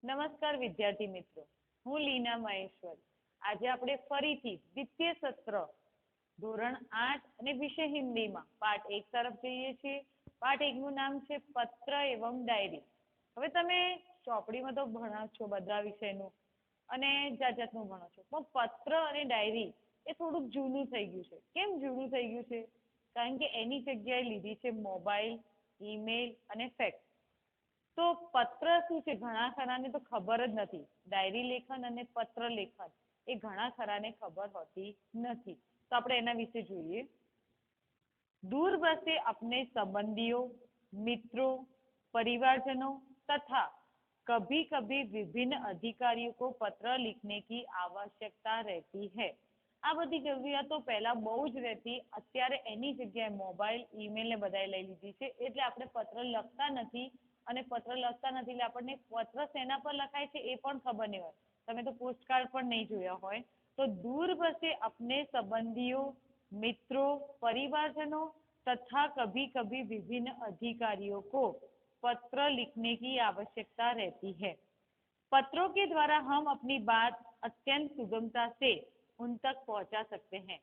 નમસ્કાર વિદ્યાર્થી મિત્રો, હું લીના મહેશ્વર. આજે આપણે ફરીથી દ્વિતીય સત્ર ધોરણ 8 અને વિષય હિન્દીમાં પાઠ 1 તરફ જઈએ છીએ. પાઠ 1 નું નામ છે પત્ર એવં ડાયરી. હવે તમે ચોપડીમાં તો ભણો છો બધા વિષયનું અને જાત જાતનું ભણો છો, પણ પત્ર અને ડાયરી એ થોડુંક જૂનું થઈ ગયું છે. કેમ જૂનું થઈ ગયું છે? કારણ કે એની જગ્યાએ લીધી છે મોબાઈલ, ઈમેલ અને ફેક્સ. તો પત્ર શું છે ઘણા ખરાને તો ખબર જ નથી. ડાયરી લેખન અને પત્ર લેખન એ ઘણા ખરાને ખબર હોતી નથી. તો આપણે એના વિશે જોઈએ. दूर बसे अपने संबंधियों, मित्रों, परिवारजनों तथा कभी कभी विभिन्न अधिकारियों को पत्र लिखने की आवश्यकता रहती है. આ બધી જરૂરિયાતો પહેલા બહુ જ રહેતી, અત્યારે એની જગ્યાએ મોબાઈલ, ઈમેલ ને બધાએ લઈ લીધી છે. એટલે આપણે પત્ર લખતા નથી અને પત્ર લખતા નથી એટલે આપણને પત્ર શેના પર લખાય છે એ પણ ખબર નહીં હોય. તમે તો પોસ્ટકાર્ડ પણ નહીં જોયા હોય. તો दूर बसे अपने संबंधियों, मित्रों, परिवारजनों तथा कभी कभी विभिन्न अधिकारियों को पत्र लिखने की आवश्यकता रहती है. पत्रों के द्वारा हम अपनी बात अत्यंत सुगमता से उन तक पहुंचा सकते हैं.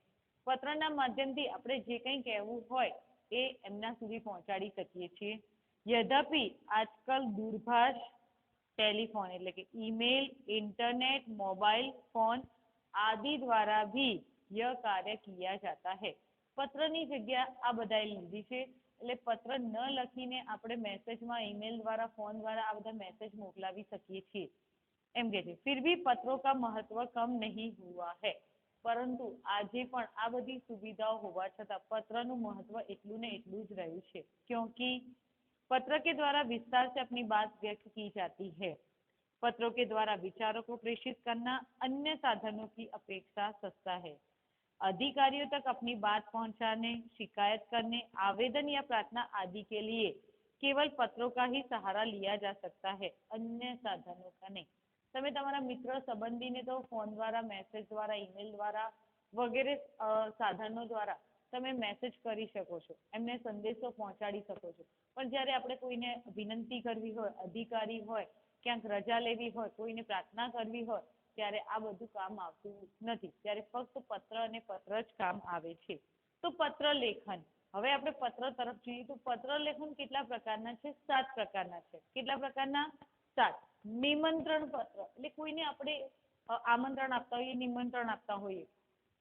પત્રના માધ્યમથી આપણે જે કંઈ કહેવું હોય એ એમના સુધી પહોંચાડી શકીએ છીએ. यद्यपि आजकल दूरभाष, टेलीफोन એટલે કે ईमेल, इंटरनेट, मोबाइल फोन आदि द्वारा भी यह कार्य किया जाता है. પત્રની જગ્યા આ બધાએ લીધી છે. એટલે પત્ર ન લખીને આપણે મેસેજમાં, ઈમેલ દ્વારા, ફોન દ્વારા આ બધા મેસેજ મોકલાવી શકીએ છીએ. એમ કે છે फिर भी पत्रों का महत्व कम नहीं हुआ है. પરંતુ આજે પણ આ બધી સુવિધાઓ હોવા છતાં પત્રનું મહત્વ એટલું ને એટલું જ રહ્યું છે. क्योंकि पत्र के द्वारा विस्तार से अपनी बात व्यक्त की जाती है. पत्रों के द्वारा विचारों को प्रेषित करना अन्य साधनों की अपेक्षा सस्ता है. अधिकारियों तक अपनी बात पहुंचाने, शिकायत करने, आवेदन या प्रार्थना आदि के लिए केवल पत्रों का ही सहारा लिया जा सकता है, अन्य साधनों का नहीं. તમે તમારા મિત્ર સંબંધીને તો ફોન દ્વારા, મેસેજ દ્વારા, ઈમેલ દ્વારા વગેરે સાધનો દ્વારા તમે મેસેજ કરી શકો છો, એમને સંદેશો પહોંચાડી શકો છો. પણ જ્યારે આપણે કોઈને વિનંતી કરવી હોય, અધિકારી હોય, ક્યાંક રજા લેવી હોય, કોઈને પ્રાર્થના કરવી હોય, ત્યારે આ બધું કામ આવતું નથી. ત્યારે ફક્ત પત્ર અને પત્ર જ કામ આવે છે. તો પત્ર લેખન. હવે આપણે પત્ર તરફ જોઈએ તો પત્ર લેખન કેટલા પ્રકારના છે? 7 પ્રકારના છે. કેટલા પ્રકારના? 7. નિમંત્રણ પત્ર એટલે કોઈને આપણે આમંત્રણ આપતા હોઈએ, નિમંત્રણ આપતા હોઈએ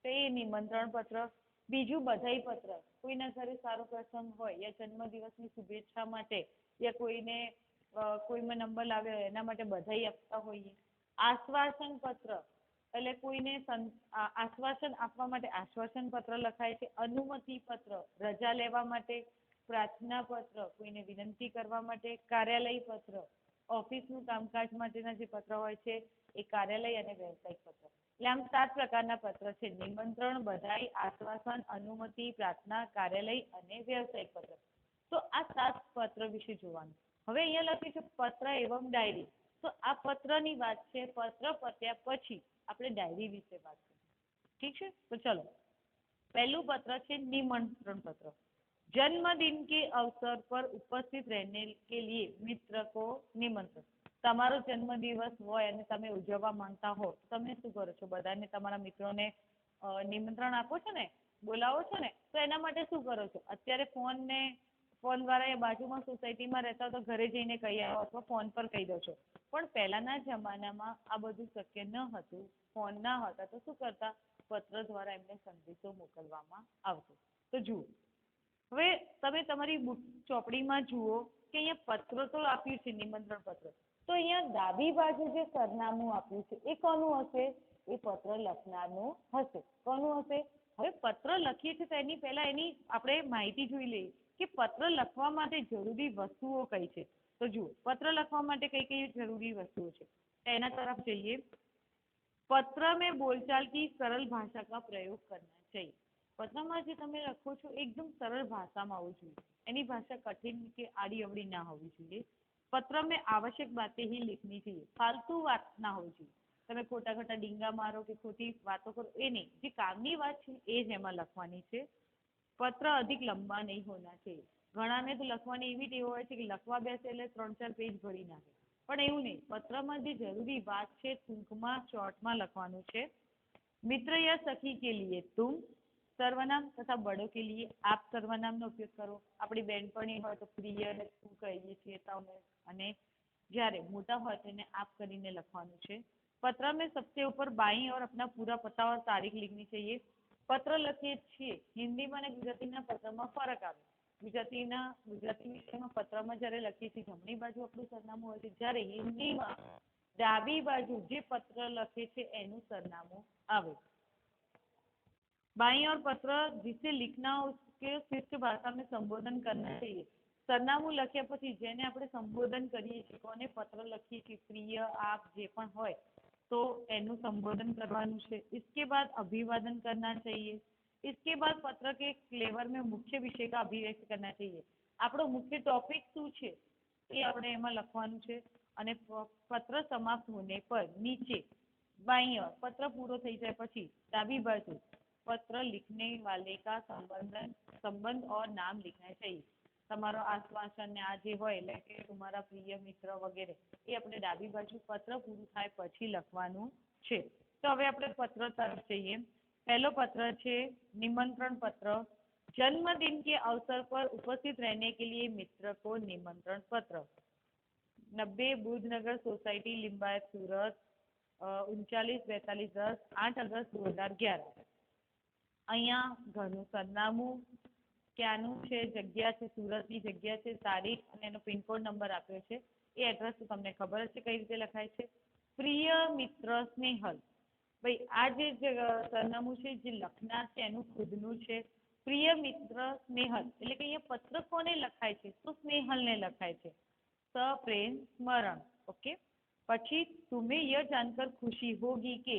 તો એ નિમંત્રણ પત્ર. બીજું બધાઈ પત્ર, કોઈના ઘરે સારો પ્રસંગ હોય યા જન્મદિવસની શુભેચ્છા માટે યા કોઈને કોઈમાં નંબર લાવ્યો હોય એના માટે બધાઈ આપતા હોઈએ. આશ્વાસન પત્ર એટલે કોઈને આશ્વાસન આપવા માટે આશ્વાસન પત્ર લખાય છે. અનુમતિ પત્ર રજા લેવા માટે. પ્રાર્થના પત્ર કોઈને વિનંતી કરવા માટે. કાર્યાલય પત્ર ઓફિસનું કામકાજ માટેના જે પત્ર હોય છે એ કાર્યાલય અને વ્યવસાયિક પત્ર. એટલે આમ 7 પ્રકારના પત્ર છે: નિમંત્રણ, બધાઈ, આશ્વાસન, અનુમતિ, પ્રાર્થના, કાર્યાલય અને વ્યવસાયિક પત્ર. તો આ 7 પત્ર વિશે જોવાનું. હવે અહીંયા લખ્યું છે પત્ર એવં ડાયરી. તો આ પત્રની વાત છે. પત્ર પત્યા પછી આપણે ડાયરી વિશે વાત કરીએ. ઠીક છે? તો ચલો, પહેલું પત્ર છે નિમંત્રણ પત્ર. जन्मदिन के अवसर पर उपस्थित रहने के लिए मित्र को निमंत्रण. તમારો જન્મદિવસ હોય અને તમે ઉજવવા માંગતા હો, તમે શું કરો છો? બધાને તમારા મિત્રોને નિમંત્રણ આપો છો ને, બોલાવો છો ને, તો એના માટે શું કરો છો? અત્યારે ફોન દ્વારા એ બાજુમાં સોસાયટીમાં રહેતા તો ઘરે જઈને કહી આવો અથવા ફોન પર કહી દો છો. પણ પહેલાના જમાનામાં આ બધું શક્ય ન હતું, ફોન ના હતા, તો શું કરતા? પત્ર દ્વારા એમને સંદેશો મોકલવામાં આવતો. તો જુઓ, હવે તમે તમારી ચોપડીમાં જુઓ કે અહીંયા પત્ર તો આપ્યું છે નિમંત્રણ પત્ર. તો અહીંયા ડાબી બાજુ જે સરનામું આપ્યું છે એ કોનું હશે? એ પત્ર લખનારનું હશે. કોનું હશે? હવે પત્ર લખીએ છીએ તો એની પહેલા એની આપણે માહિતી જોઈ લઈએ કે પત્ર લખવા માટે જરૂરી વસ્તુઓ કઈ છે. તો જુઓ, પત્ર લખવા માટે કઈ કઈ જરૂરી વસ્તુઓ છે એના તરફ જઈએ. પત્ર में बोलचाल की सरल भाषा का प्रयोग करना चाहिए. પત્રમાં જે તમે લખો છો એકદમ સરળ ભાષામાં આવવું જોઈએ. એની ભાષા કઠિન કે આડી અવળી ના હોવી જોઈએ. પત્ર में आवश्यक बातें ही लिखनी चाहिए. फालतू વાત ના હોવી જોઈએ. તમે ખોટા ખોટા ડીંગા મારો કે ખોટી વાતો કરો એ નહીં. જે કામની વાત છે એ જ એમાં લખવાની છે. પત્ર અધિક લંબા નહીં હોના चाहिए. ઘણાને તો લખવાની એવી ટેવ હોય છે કે લખવા બેસે એટલે 3-4 પેજ ભરી નાખે. પણ એવું નહીં, પત્રમાં જે જરૂરી વાત છે ટૂંકમાં શોર્ટમાં લખવાનું છે. मित्र या सखी के लिए तुम सर्वनाम तथा बड़ों के लिए आप सर्वनाम નો ઉપયોગ કરો. આપણી બેનપણી હોય તો પ્રિય ને તું કહીએ છીએ તમે, અને જ્યારે મોટા હોય તેને आप કરીને લખવાનું છે. पत्र में सबसे ऊपर बाईं ओर अपना पूरा पता और तारीख लिखनी चाहिए. पत्र લખીએ છીએ હિન્દીમાં અને ગુજરાતીના પત્રમાં ફરક આવે. ગુજરાતી વિષયમાં પત્રમાં જ્યારે લખીએ છીએ જમણી બાજુ આપણું સરનામું હોય છે, જ્યારે હિન્દીમાં ડાબી બાજુ જે પત્ર લખે છે એનું સરનામું આવે. बाईं ओर पत्र जिसे लिखना हो उसके शिष्ट भाषा में संबोधन करना चाहिए. સરનામું લખ્યા પછી જેને આપણે સંબોધન કરીએ છીએ, કોને પત્ર લખીએ છીએ, પ્રિય, આપ જે પણ હોય તો એનું સંબોધન કરવાનું છે. इसके बाद अभिवादन करना चाहिए. इसके बाद पत्र के फ्लेवर में मुख्य विषय का अभिव्यक्त करना चाहिए. આપણો મુખ્ય ટોપિક શું છે એ આપણે એમાં લખવાનું છે. અને પત્ર સમાપ્ત હોने पर नीचे बाईं ओर पत्र पूरो થઈ જાય પછી ડાબી બાજુ पत्र लिखने वाले का संबंध और नाम लिखना चाहिए. તમારો આશ્વાસન ને આ જે હોય એટલે કે તમારા પ્રિય મિત્ર વગેરે એ આપણે ડાબી બાજુ પત્ર પૂરું થાય પછી લખવાનું છે. તો હવે આપણે પત્ર તરફ જઈએ. પહેલો પત્ર છે निमंत्रण पत्र. जन्मदिन के अवसर पर उपस्थित रहने के लिए मित्र को निमंत्रण पत्र. 90 बुधनगर सोसाइटी लिंबायत सूरत 394210 8 अगस्त 2011. અહીંયા ઘરનું સરનામું ક્યાંનું છે, જગ્યા છે, સુરતની જગ્યા છે, તારીખ અને એનો પિનકોડ નંબર આપ્યો છે. એ એડ્રેસ તો તમને ખબર જ છે કઈ રીતે લખાય છે. પ્રિય મિત્ર સ્નેહલ. ભાઈ આ જે સરનામું છે જે લખનાર છે એનું ખુદનું છે. પ્રિય મિત્ર સ્નેહલ એટલે કે અહીંયા પત્ર કોને લખાય છે તો સ્નેહલને લખાય છે. सप्रेम स्मरण. ओके. પછી तुम्हें यह जानकर खुशी होगी कि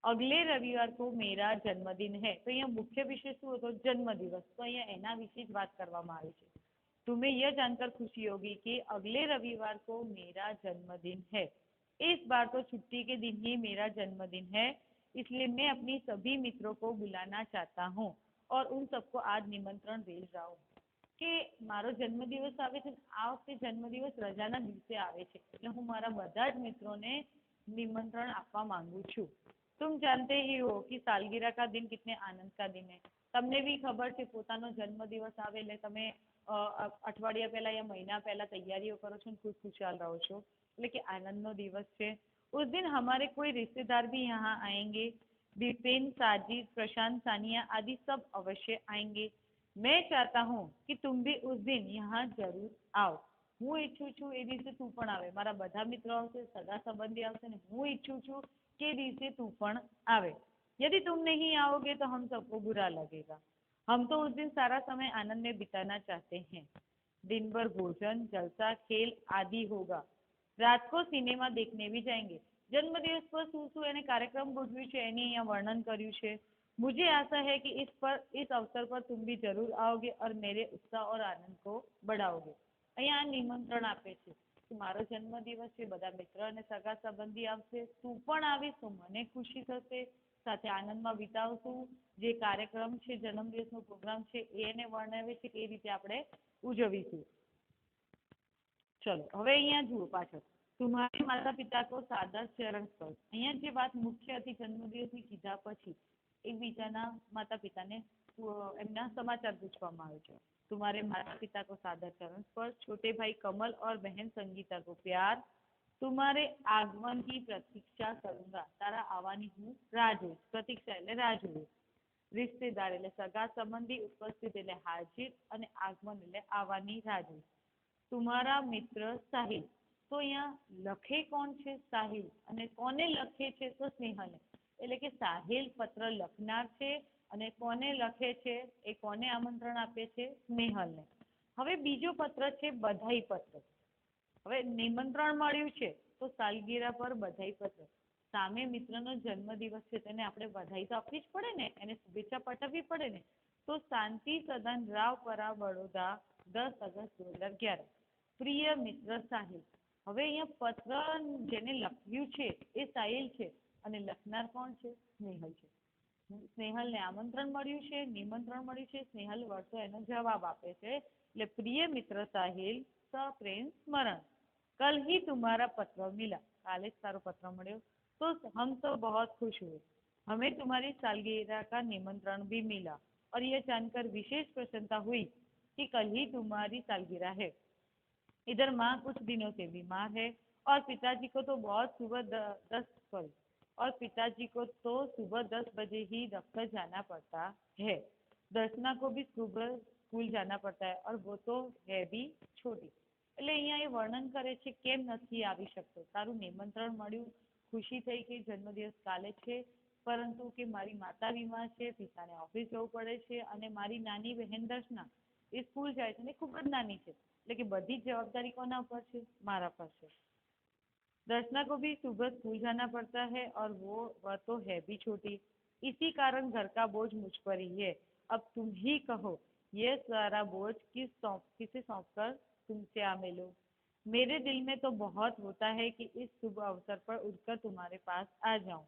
अगले रविवार को मेरा जन्मदिन है. तो यहाँ मुख्य विषय શું હતો? જન્મદિવસ. તો અહીંયા એના વિશે જ વાત કરવામાં આવી છે. तुम्हें यह जानकर खुशी होगी कि अगले रविवार को मेरा जन्मदिन है. इस बार तो छुट्टी के दिन ही मेरा जन्मदिन है, इसलिए मैं अपनी सभी मित्रों को बुलाना चाहता हूँ और उन सबको आज निमंत्रण भेज रहा हूँ. કે મારો જન્મદિવસ આવે છે, આ વખતે જન્મદિવસ રજાના દિવસે આવે છે, એટલે હું મારા બધા જ મિત્રોને નિમંત્રણ આપવા માંગુ છું. तुम जानते ही हो कि सालगिरह का दिन कितने आनंद का दिन है. તમને બી ખબર છે પોતાનો જન્મદિવસ આવે એટલે તમે અઠવાડિયા પહેલા या મહિના પહેલા તૈયારીઓ કરો છો, ખુશખુશાલ રહો છો, એટલે કે આનંદનો દિવસ છે. उस दिन हमारे कोई रिश्तेदार भी यहाँ आएंगे. विपिन, साजिद, प्रशांत, सानिया आदि सब अवश्य आएंगे. मैं चाहता हूँ कि तुम भी उस दिन यहाँ जरूर आओ. હું ઈચ્છું છું એ દિવસે તું પણ આવે. મારા બધા મિત્રો આવશે, સગા સંબંધી આવશે ને હું ઈચ્છું છું કે દિવસે તું પણ આવે. यदि तुम नहीं आओगे तो हम सबको बुरा लगेगा. हम तो उस दिन सारा समय आनंद में बिताना चाहते हैं. दिन भर भोजन, जलसा, खेल आदि होगा. रात को सिनेमा देखने भी जाएंगे. जन्मदिवस पर શું શું એને કાર્યક્રમ ગોઠવ્યું છે એની અહીંયા વર્ણન કર્યું છે. मुझे आशा है कि इस अवसर पर तुम भी जरूर आओगे और मेरे उत्साह और आनंद को बढ़ाओगे. અહીંયા નિમંત્રણ આપે છે કે મારો જન્મદિવસ છે, બધા મિત્ર અને સગા સંબંધી આવશે, તું પણ આવીશ તો મને ખુશી થશે, સાથે આનંદમાં વિતાવશું. જે કાર્યક્રમ છે, જન્મદિવસનો પ્રોગ્રામ છે એને વર્ણવે છે કે એ રીતે આપણે ઉજવીશું. ચલો હવે અહીંયા જુઓ પાછળ. तुम्हारे माता पिता को सादर चरण स्पर्श. અહીંયા જે વાત મુખ્ય હતી જન્મદિવસની કીધા પછી એકબીજાના માતા પિતાને એમના સમાચાર પૂછવામાં આવે છે. तुम्हारे माता पिता को सादर चरण स्पर्श. छोटे भाई कमल और बहन संगीता को प्यार. तुम्हारे आगमन की प्रतीक्षा करूंगा. तारा आवानी हूँ राह जोईश. प्रतीक्षा એટલે રાહ જોવી. रिश्तेदार એટલે સગા સંબંધી, ઉપસ્થિત એટલે હાજર અને આગમન એટલે આવવાની રાહ જોઈ. तुम्हारा मित्र साहिल. તો અહીંયા લખે કોણ છે? સાહિલ. અને કોને લખે છે? તો સ્નેહલને. એટલે કે સાહિલ પત્ર લખનાર છે અને કોને લખે છે એ કોને આમંત્રણ આપે છે? સ્નેહલને. હવે બીજો પત્ર છે બધાઈ પત્ર. હવે નિમંત્રણ મળ્યું છે તો સાલગીરા પર બધાઈ પત્ર. સામે મિત્રનો જન્મદિવસ છે તેને આપણે બધાઈ તો આપવી જ પડે ને, એને શુભેચ્છા પાઠવવી પડે ને. તો શાંતિ સદન રાવપરા વડોદરા 10 અગસ્ટ 2011. પ્રિય મિત્ર સાહિલ. હવે અહીંયા પત્ર જેને લખ્યું છે એ સાહિલ છે અને લખનાર કોણ છે? સ્નેહલ છે. સ્નેહલને આમંત્રણ મળ્યું છે, નિમંત્રણ મળ્યું છે, સ્નેહલ વળતો એનો જવાબ આપે છે. એટલે પ્રિય મિત્ર સાહિલ, સપ્રેમ સ્મરણ. कल ही तुम्हारा पत्र मिला, काले ज तारो पत्र मळ्यो, तो हम तो बहुत खुश हुए। हमें तुम्हारी सालगिरह का निमंत्रण भी मिला और यह जानकर विशेष प्रसन्नता हुई कि कल ही तुम्हारी सालगिरह है। इधर माँ कुछ दिनों से बीमार है और पिताजी को तो बहुत सुबह 10 बजे ही दफ्तर जाना पड़ता है। दर्शना को भी सुबह स्कूल जाना पड़ता है और वो तो है भी छोटी। એટલે અહીંયા એ વર્ણન કરે છે કેમ નથી આવી શકતો, તારું નિમંત્રણ મળ્યું, ખુશી થઈ કે જન્મદિવસ કાલે છે, પરંતુ કે મારી માતા બીમાર છે, પિતાને ઓફિસ જવું પડે છે અને મારી નાની બહેન દર્શના એ સ્કૂલ જાય છે અને ખૂબ જ નાની છે, એટલે કે બધી જ જવાબદારી કોના પર છે? મારા પર છે। दर्शना को भी सुबह स्कूल जाना पड़ता है और वह तो है भी छोटी। इसी कारण घर का बोझ मुझ पर ही है। अब तुम ही कहो, यह सारा बोझ किसे सौंप कर तुमसे आ मिलूं? मेरे दिल में तो बहुत होता है कि इस शुभ अवसर पर उठकर तुम्हारे पास आ जाऊं,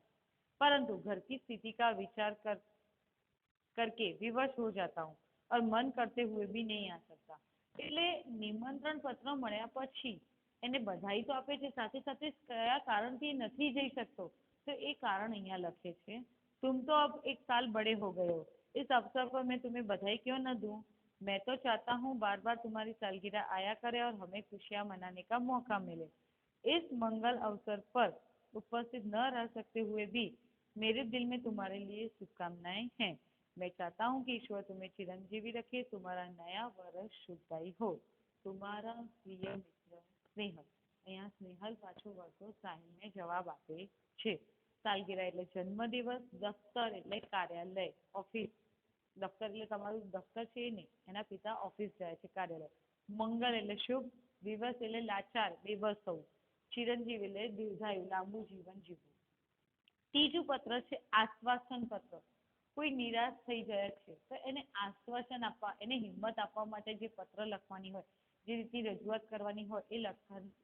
परंतु घर की स्थिति का विचार करके विवश हो जाता हूँ और मन करते हुए भी नहीं आ सकता। એટલે નિમંત્રણ પત્ર મળ્યા પછી એને બધાઈ તો આપે છે, સાથે સાથે કયા કારણથી નથી જઈ શકતો તો એ કારણ અહીંયા લખે છે। तुम तो अब 1 साल बड़े हो गए हो, इस अवसर पर मैं तुम्हें बधाई क्यों न दूं? मैं तो चाहता हूँ बार बार तुम्हारी सालगिरह आया करे और हमें खुशियाँ मनाने का मौका मिले। इस मंगल अवसर पर उपस्थित न रह सकते हुए भी मेरे दिल में तुम्हारे लिए शुभकामनाएं हैं। मैं चाहता हूँ कि ईश्वर तुम्हें चिरंजीवी रखे, तुम्हारा नया वर्ष शुभदायी हो। तुम्हारा प्रिय मित्र स्नेहल। અહીંયા સ્નેહલ પાછો વળતો સાહિલને જવાબ આપે છે। સાલગીરા એટલે જન્મદિવસ, દફતર એટલે કાર્યાલય, ઓફિસ, દફતર એટલે તમારું દફતર છે નહીં, એના પિતા ઓફિસ જાય છે, કાર્યાલય। મંગલ એટલે શુભ, દિવસ એટલે લાચાર, બેબસ થવું, ચિરંજીવ એટલે દીર્ઘાયુ, લાંબુ જીવન જીવવું। ત્રીજું પત્ર છે આશ્વાસન પત્ર। કોઈ નિરાશ થઈ જાય છે તો એને આશ્વાસન આપવા, એને હિંમત આપવા માટે જે પત્ર લખવાની હોય, જે રીતની રજૂઆત કરવાની હોય એ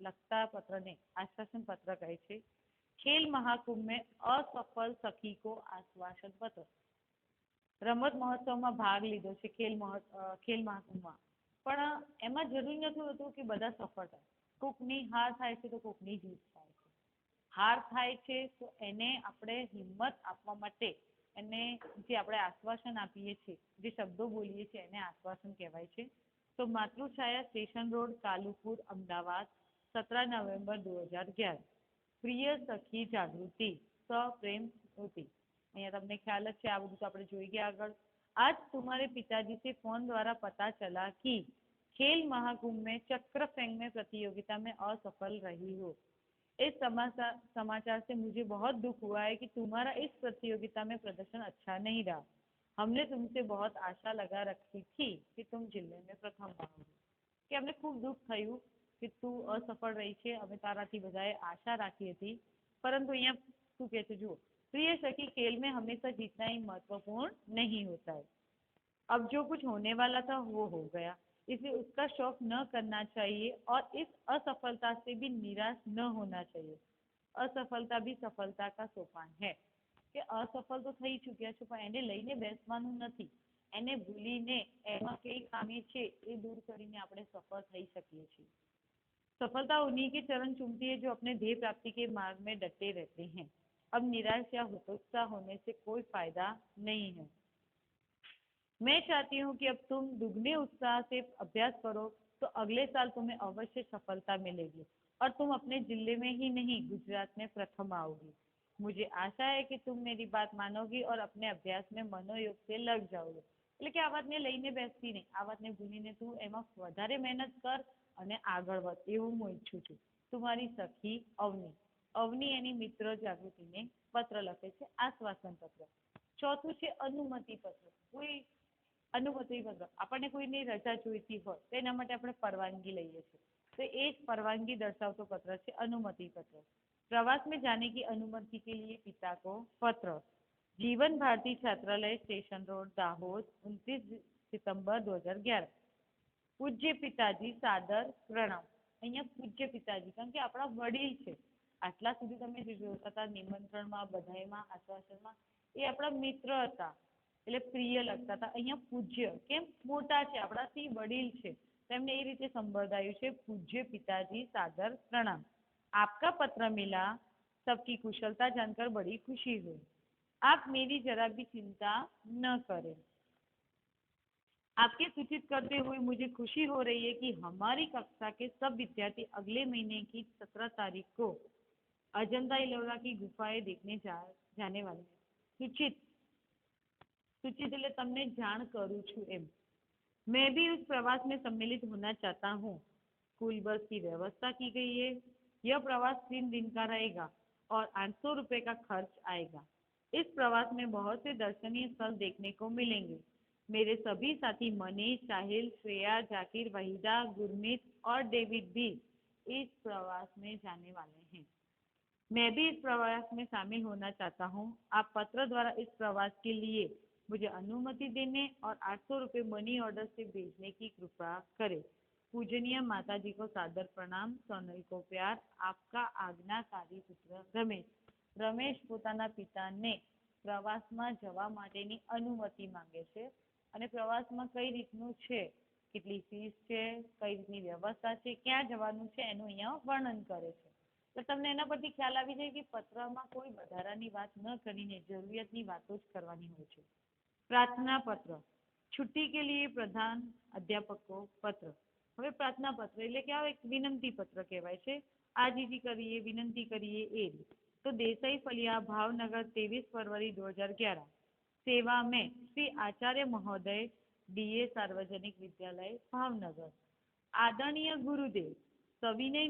લખતા પત્રને આશ્વાસન પત્ર કહે છે। ખેલ મહાકુંભ में असफल सखी को आश्वासन पत्र। રમત મહોત્સવમાં ભાગ લીધો છે ખેલ મહાકુંભમાં, પણ એમાં જરૂરી નથી હોતું કે બધા સફળ થાય। કોકની હાર થાય છે તો કોકની જીત થાય છે। હાર થાય છે તો એને આપણે હિંમત આપવા માટે એને જે આપણે આશ્વાસન આપીએ છીએ, જે શબ્દો બોલીએ છીએ એને આશ્વાસન કહેવાય છે। તો માતૃછાયા સ્ટેશન રોડ, કાલુપુર, અમદાવાદ, 17 नवंबर 2011। પ્રિય સખી જાગૃતિ, સપ્રેમ સ્મૃતિ। અહીંયા તમને ખ્યાલ જ છે, આ બધું તો આપણે જોઈ ગયા આગળ। आज तुम्हारे पिताजी से फोन द्वारा पता चला कि खेल महाकुंभ में चक्र फेंकने प्रतियोगिता में असफल रही हो। इस समाचार से मुझे बहुत दुख हुआ है कि तुम्हारा इस प्रतियोगिता में प्रदर्शन अच्छा नहीं रहा। हमने तुमसे बहुत आशा लगा रखी थी कि तुम जिले में प्रथम आओगे। कि अમને ખૂબ દુઃખ થયું કે તું અસફળ રહી છે, અમે તારાથી બધાએ આશા રાખી હતી, પરંતુ અહીંયા શું કહે છે જુઓ, प्रिय सखी, खेल में हमेशा जीतना ही महत्वपूर्ण नहीं होता है। अब जो कुछ होने वाला था वो हो गया, इसलिए उसका शौक न करना चाहिए और इस असफलता से भी निराश न होना चाहिए। असफलता भी सफलता का सोपान है। કે અસફળ તો થઈ ચૂક્યા છો, પણ એને લઈને બેસવાનું નથી, એને ભૂલીને એમાં કઈ ખામી છે એ દૂર કરીને આપણે સફળ થઈ શકીએ છીએ। सफलता उन्हीं के चरण चूमती है जो अपने ध्येय प्राप्ति के मार्ग में डटे रहते हैं। अब निराश या हतोत्साह होने से कोई फायदा नहीं है। मैं चाहती हूँ कि अब तुम दुगने उत्साह से अभ्यास करो तो अगले साल तुम्हें अवश्य सफलता मिलेगी और तुम अपने जिले में ही नहीं गुजरात में प्रथम आओगी। मुझे आशा है कि तुम मेरी बात मानोगी और अपने अभ्यास में मनोयोग से लग जाओगे। એટલે કે આ વાતને લઈને બેસતી નહીં, આ વાતને ભૂલીને તું એમાં વધારે મહેનત કર અને આગળ વધ, એવું હું ઈચ્છું છું। તમારી સખી અવની। અવની એની મિત્ર જાગૃતિને પત્ર લખે છે, આશ્વાસન પત્ર। ચોથું છે અનુમતિ પત્ર। કોઈ અનુમતિ પત્ર, આપણને કોઈની રજા જોઈતી હોય તો એના માટે આપણે પરવાનગી લઈએ છીએ, તો એ જ પરવાનગી દર્શાવતો પત્ર છે अनुमति पत्र। प्रवास में जाने की अनुमति के लिए पिता को पत्र। जीवन भारती छात्रालय, स्टेशन रोड, दाहोद, 29 सितंबर 2011। પૂજ્ય પિતાજી સાદર પ્રણામ। અહીંયા પૂજ્ય પિતાજી, કારણ કે આપણા વડીલ છે, આટલા સુધી તમે જે જોતા હતા નિમંત્રણમાં, બધાઈમાં, આશ્વાસનમાં, એ આપણા મિત્ર હતા એટલે પ્રિય લગતા હતા। અહીંયા પૂજ્ય, કેમ? મોટા છે, આપણાથી વડીલ છે તેમને એ રીતે સંબોધાયું છે, પૂज्य पिताजी सादर प्रणाम, आपका पत्र मिला, सबकी कुशलता जानकर बड़ी खुशी हुई, आप मेरी जरा भी चिंता न करें, आपके सूचित करते हुए मुझे खुशी हो रही है कि हमारी कक्षा के सब विद्यार्थी अगले महीने की 17 तारीख को अजंता इलोरा की गुफाएं देखने जाने वाले हैं। सूचित सूचित એટલે તમને જાણ કરું છું એમ। मैं भी उस प्रवास में सम्मिलित होना चाहता हूँ। स्कूल बस की व्यवस्था की गई है। यह प्रवास 3 दिन का रहेगा और 800 रुपये का खर्च आएगा। इस प्रवास में बहुत से दर्शनीय स्थल देखने को मिलेंगे। मेरे सभी साथी मनीष, साहिल, श्रेया, जाकिर, वहीदा, गुरमीत और डेविड भी इस प्रवास में जाने वाले हैं। मैं भी इस प्रवास में शामिल होना चाहता हूँ। आप पत्र द्वारा इस प्रवास के लिए मुझे अनुमति देने और 800 रुपये मनी ऑर्डर से भेजने की कृपा करें। पूजनीय माता जी को सादर प्रणाम, सोनल को प्यार, आपका આજ્ઞાકારી પુત્ર રમેશ। રમેશ પોતાના પિતાને પ્રવાસમાં જવા માટેની અનુમતિ માંગે છે અને પ્રવાસમાં કઈ રીતનું છે, કેટલી ફીસ છે, કઈ રીતની વ્યવસ્થા છે, ક્યાં જવાનું છે એનું અહીંયા વર્ણન કરે છે। તો તમને એના પરથી ખ્યાલ આવી જાય કે પત્રમાં કોઈ વધારાની વાત ન કરીને જરૂરિયાતની વાતો જ કરવાની હોય છે। प्रार्थना पत्र, छुट्टी के लिए प्रधान अध्यापक को पत्र। હવે પ્રાર્થના પત્ર એટલે કે આ એક વિનંતી પત્ર કહેવાય છે। આજીજી કરીએ, વિનંતી કરીએ એ। તો દેસાઈ ફલિયા, ભાવનગર, 23 फरवरी 2011। सेवा में श्री आचार्य महोदय, DA सार्वजनिक विद्यालय भावनगर। आदरणीय गुरुदेव, सविनय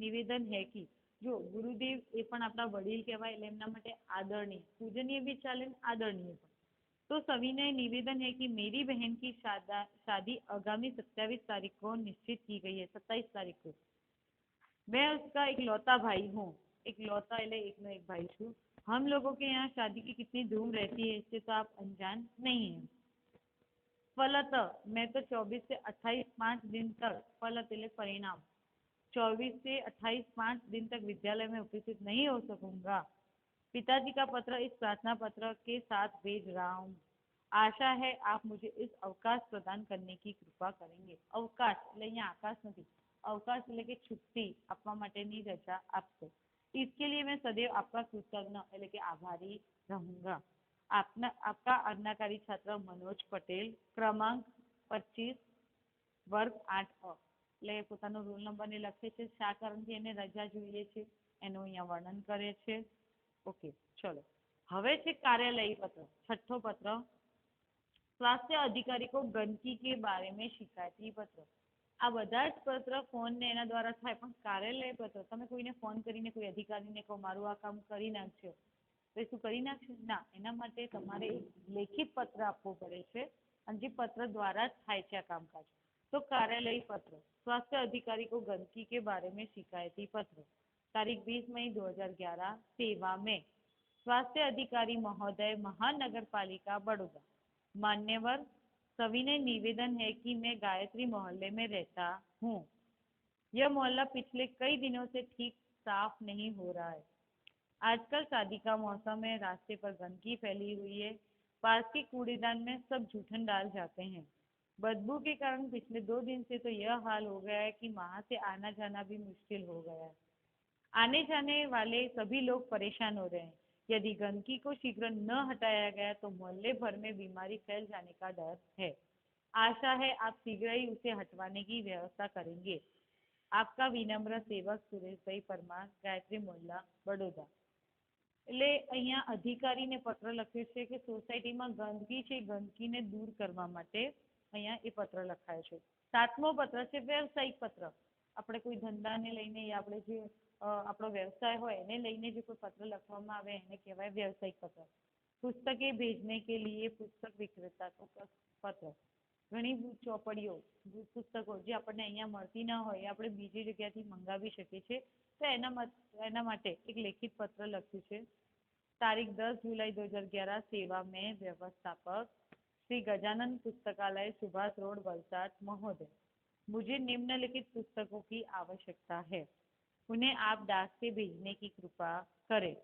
निवेदन है कि जो गुरुदेव એ પણ આપણા વડીલ કહેવાય એટલે એમના માટે આદરણીય, પૂજનીય બી ચાલે, આદરણીય પણ। तो सविनय निवेदन है कि मेरी बहन की शादी आगामी 27 तारीख को निश्चित की गई है। 27 तारीख को। मैं उसका एक लौता भाई हूँ। एक लौता એટલે એકનો એક भाई छू। हम लोगों के यहाँ शादी की कितनी धूम रहती है इससे तो आप अनजान नहीं है। फलत मैं तो 24 से 28 5 दिन तक, फलत એટલે परिणाम, 24 से 28 5 दिन तक विद्यालय में उपस्थित नहीं हो सकूंगा। पिताजी का पत्र इस प्रार्थना पत्र के साथ भेज रहा हूँ। आशा है आप मुझे इस अवकाश प्रदान करने की कृपा करेंगे। अवकाश એટલે અહીંયા આકાશ નથી, अवकाश એટલે કે छुट्टी આપવા માટેની રજા આપશો। इसके लिए मैं सदैव आपका कृतज्ञ એટલે કે आभारी रहूंगा। आपका આજ્ઞાકારી छात्र मनोज पटेल, क्रमांक 25, वर्ग 8 એટલે પોતાનો રોલ નંબર ને લખે છે, શા કારણથી એને રજા જોઈએ છે એનું અહીંયા વર્ણન કરે છે। ओके, चलो હવે છે કાર્યાલયી પત્ર। છઠ્ઠો પત્ર, स्वास्थ्य अधिकारी को गंदगी के बारे में शिकायती पत्र। આ બધા જ પત્ર ફોન ને એના દ્વારા થાય, પણ કાર્યાલય પત્ર તમે કોઈને ફોન કરીને કોઈ અધિકારીને કહો મારું આ કામ કરી નાખજો તો એ શું કરી નાખશે? ના, એના માટે તમારે એક લેખિત પત્ર આપવો પડે છે અને જે પત્ર દ્વારા જ થાય છે આ કામકાજ। तो कार्यालयी पत्र, स्वास्थ्य अधिकारी को गंदगी के बारे में शिकायती पत्र। तारीख 20 मई 2011। सेवा में स्वास्थ्य अधिकारी महोदय, महानगर पालिका बड़ौदा। मान्यवर, सविनय निवेदन है कि मैं गायत्री मोहल्ले में रहता हूँ। यह मोहल्ला पिछले कई दिनों से ठीक साफ नहीं हो रहा है। आजकल शादी का मौसम है, रास्ते पर गंदगी फैली हुई है। पास के कूड़ेदान में सब जूठन डाल जाते हैं। बदबू के कारण पिछले 2 दिन से तो यह हाल हो गया है कि वहां से आना जाना भी मुश्किल हो गया है। आने जाने वाले सभी लोग परेशान हो रहे हैं। यदि गंदगी को शीघ्र न हटाया गया तो मोहल्ले भर में बीमारी फैल जाने का डर है। आशा है आप शीघ्र ही उसे हटवाने की व्यवस्था करेंगे। आपका विनम्र सेवक सुरेश भाई परमार, गायत्री मोहल्ला बड़ौदा। એટલે અહીંયા અધિકારીને પત્ર લખ્યો છે કે સોસાયટીમાં ગંદકી છે, ગંદકીને દૂર કરવા માટે અહીંયા એ પત્ર લખાયો છે। 7મો પત્ર છે વ્યવસાયિક પત્ર। આપણે કોઈ ધંધાને લઈને યા આપણે જે આપણો વ્યવસાય હોય એને લઈને જે કોઈ પત્ર લખવામાં આવે એને કહેવાય વ્યવસાયિક પત્ર। પુસ્તકે भेजने के लिए पुस्तक विक्रेता को पत्र। ઘણી ચોપડીઓ, પુસ્તકો જે આપણને અહીંયા મળતી ન હોય એ આપણે બીજી જગ્યાથી મંગાવી શકીએ છીએ, તો એના માટે એક લેખિત પત્ર લખ્યું છે। તારીખ 10 जुलाई 2011। सेवा में व्यवस्थापक श्री गजानन पुस्तकालय, सुभाष रोड, वलसाड। महोदय, मुझे निम्नलिखित पुस्तकों की आवश्यकता है, उन्हें आप डाक से भेजने की कृपा करें।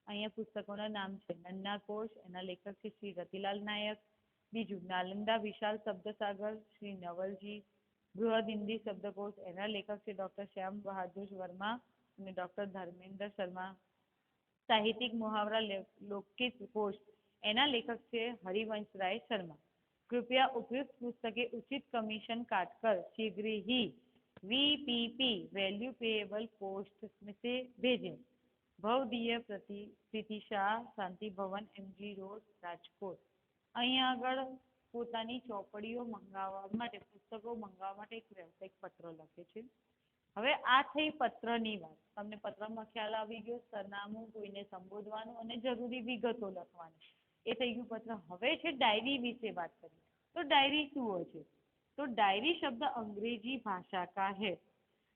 અહીંયા પુસ્તકોના નામ છે નન્ના કોશ, એના લેખક છે શ્રી રતિલાલ નાયક। બીજું નાલંદા વિશાલ શબ્દસાગર, શ્રી નવલજી। બૃહદ હિન્દી શબ્દકોશ, એના લેખક છે ડોક્ટર શ્યામ બહાદુર વર્મા અને ડોક્ટર ધર્મેન્દ્ર શર્મા. સાહિત્યિક મુહાવરા લોકિત કોશ, એના લેખક છે હરિવંશરાય શર્મા. कृपया उपयुक्त पुस्तकें उचित कमीशन काटकर शीघ्र ही वीपीपी वैल्यू पेएबल पोस्ट में से भेजें. ભવદીય પ્રીતિ શાહ, શાંતિ ભવન, એમજી રોડ, રાજકોટ. અહીંયા આગળ પોતાની ચોપડીઓ મંગાવવા માટે, પુસ્તકો મંગાવવા માટે એક વ્યવસાયિક પત્ર લખે છે. હવે આ થઈ પત્રની વાત. તમને પત્રમાં ખ્યાલ આવી ગયો, સરનામું, કોઈને સંબોધવાનું અને જરૂરી વિગતો લખવાની. એ થઈ ગયું પત્ર. હવે છે ડાયરી વિશે વાત કરીએ. तो डायरी શું હોય છે? तो डायरी शब्द अंग्रेजी भाषा का है.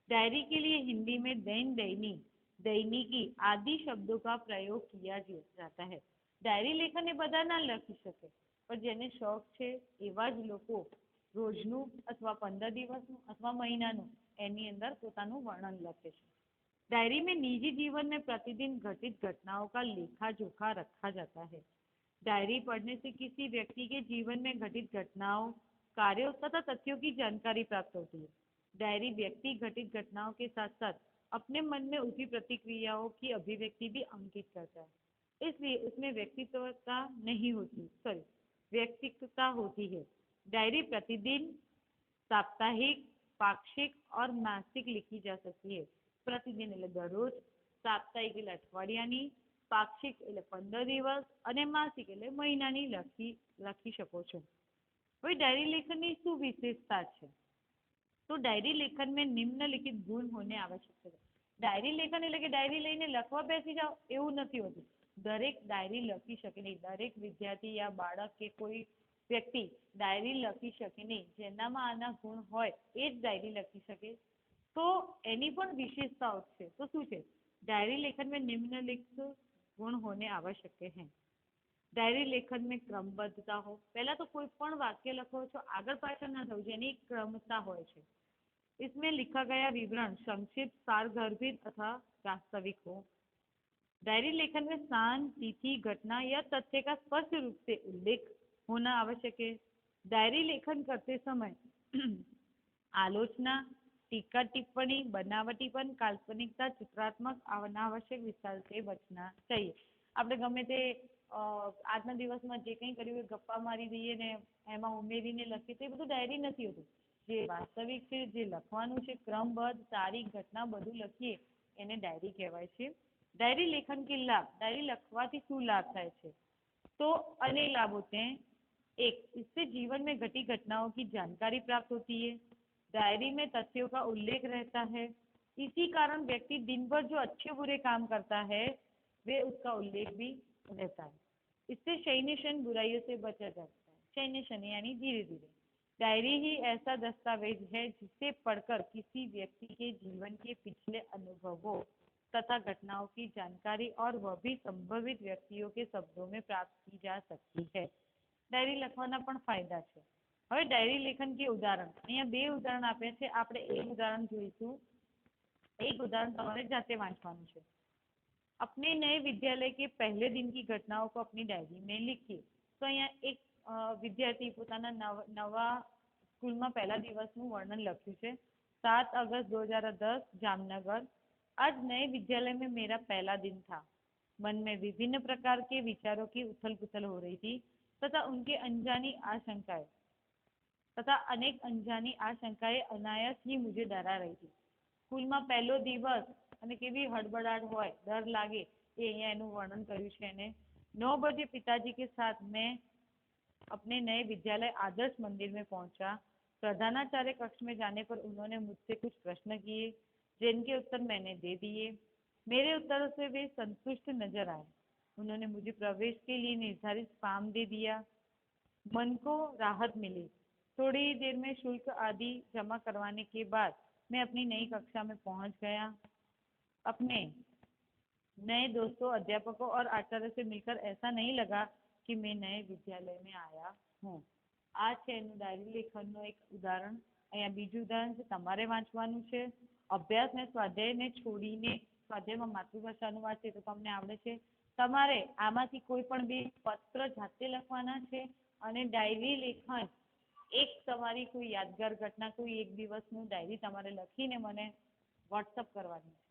डायरी के लिए हिंदी में दैनी, दैनिकी आदि शब्दों का प्रयोग किया जाता है. डायरी લેખન એ બધા ના લખી શકે, પણ જેને શોખ છે એવા જ લોકો રોજનું અથવા 15 દિવસનું અથવા મહિનાનું એની અંદર પોતાનું વર્ણન લખે છે. डायरी में निजी जीवन में प्रतिदिन घटित घटनाओं का लेखा जोखा रखा जाता है. डायरी पढ़ने से किसी व्यक्ति के जीवन में घटित घटनाओं, कार्यों तथा तथ्यों की जानकारी प्राप्त होती है. डायरी व्यक्ति घटित घटनाओं के साथ साथ अपने मन में उठी प्रतिक्रियाओं की अभिव्यक्ति भी अंकित करता है. इसलिए उसमें व्यक्तित्वता नहीं होती, व्यक्तिगतता होती है. डायरी प्रतिदिन, साप्ताहिक, पाक्षिक और मासिक लिखी जा सकती है. प्रतिदिन એટલે દરરોજ, સાપ્તાહિક એટલે અઠવાડિયાની, પાક્ષિક એટલે 15 દિવસ અને માસિક એટલે મહિનાની લખી શકો છો. હવે डायरी लेखन की શું વિશેષતા છે? तो डायरी लेखन में निम्नलिखित गुण होने आवश्यक है. डायरी लेखन એટલે કે ડાયરી લઈને લખવા બેસી જાઓ એવું નથી હોતું. દરેક ડાયરી લખી શકે નહીં. દરેક વિદ્યાર્થી યા બાળક કે કોઈ વ્યક્તિ ડાયરી લખી શકે નહીં. જેનામાં આના ગુણ હોય એ જ ડાયરી લખી શકે. તો એની પણ વિશેષતાઓ છે. તો શું છે? डायरी लेखन में निम्नलिखित गुण होने आवश्यक है. डायरी लेखन में क्रमबद्धता हो. पहला तो कोई पण वाक्य लखो છો આગળ પાછળ ના થવું, જેની क्रमता હોય છે. इसमें लिखा गया विवरण संक्षिप्त, सारगर्भित तथा वास्तविक हो. डायरी लेखन में स्थान, तिथि, घटना या तथ्य का स्पष्ट रूप से उल्लेख होना आवश्यक है. डायरी लेखन करते समय आलोचना, टीका टिप्पणी, बनावटीपन, काल्पनिकता, चित्रात्मक अनावश्यक विस्तार से बचना चाहिए. આપણે ગમે તે આજના દિવસમાં જે કંઈ કર્યું એ ગપ્પા મારી દઈએ ને એમાં ઉમેરીને લખીએ તો એ બધું ડાયરી નથી હોતું. જે વાસ્તવિક છે, જે લખવાનું છે, ક્રમબદ્ધ, તારીખ, ઘટના બધું લખીએ એને ડાયરી કહેવાય છે. डायरी लेखन के लाभ. डायरी લખવાથી શું લાભ થાય છે? तो अनेक लाभ होते हैं. एक, इससे जीवन में घटी घटनाओं की जानकारी प्राप्त होती है. डायरी में तथ्यों का उल्लेख रहता है. इसी कारण व्यक्ति दिन भर जो अच्छे बुरे काम करता है वे उसका उल्लेख भी रहता है. इससे शनि शन बुराइयों से बचा जाता है. शनि शनि यानी धीरे धीरे. डायरी ही ऐसा दस्तावेज है जिसे पढ़कर किसी व्यक्ति के जीवन के पिछले अनुभवों तथा घटनाओं की जानकारी और वह भी संभावित व्यक्तियों के शब्दों में प्राप्त की जा सकती है. डायरी લખવાના પણ ફાયદા છે. હવે डायरी लेखन के उदाहरण. અહીંયા બે ઉદાહરણ આપ્યા છે. આપણે એક ઉદાહરણ જોઈશું. एक उदाहरण તમારે જાતે વાંચવાનું છે. अपने नए विद्यालय के पहले दिन की घटनाओं को अपनी डायरी में लिखिए. तो અહીંયા એક વિદ્યાર્થી પોતાના નવા સ્કૂલમાં પહેલા દિવસનું વર્ણન લખ્યું છે. 7 अगस्त 2010 जामनगर. आज नए विद्यालय में मेरा पहला दिन था. मन में विभिन्न प्रकार के विचारों की उथल पुथल हो रही थी तथा अनेक अनजानी आशंकाएं अनायास ही मुझे डरा रही थी. સ્કૂલમાં પહેલો દિવસ અને કેવી હડબડાટ હોય, ડર લાગે, એ અહીંયા એનું વર્ણન કર્યું છે એને. 9 बजे पिताजी के साथ मैं अपने नए विद्यालय आदर्श मंदिर में पहुंचा. प्रधानाचार्य कक्ष में जाने पर उन्होंने मुझसे कुछ प्रश्न किए जिनके उत्तर मैंने दे दिए. मेरे उत्तरों से वे संतुष्ट नजर आए. उन्होंने मुझे प्रवेश के लिए निर्धारित फॉर्म दे दिया. मन को राहत मिली. थोड़ी ही देर में शुल्क आदि जमा करवाने के बाद मैं अपनी नई कक्षा में पहुंच गया. अपने नए दोस्तों, अध्यापकों और आचार्य से मिलकर ऐसा नहीं लगा कि मैं नए विद्यालय में आया हूँ. આ છે એનું ડાયરી લેખનનું એક ઉદાહરણ. અહીંયા બીજું ઉદાહરણ છે, તમારે વાંચવાનું છે. અભ્યાસ ને સ્વાધ્યાયને છોડીને સ્વાધ્યાયમાં માતૃભાષાનું વાંચીએ તો તમને આવડે છે. તમારે આમાંથી કોઈ પણ બે પત્ર જાતે લખવાના છે અને ડાયરી લેખન એક તમારી કોઈ યાદગાર ઘટના, કોઈ એક દિવસનું ડાયરી તમારે લખીને મને વોટ્સઅપ કરવાની છે.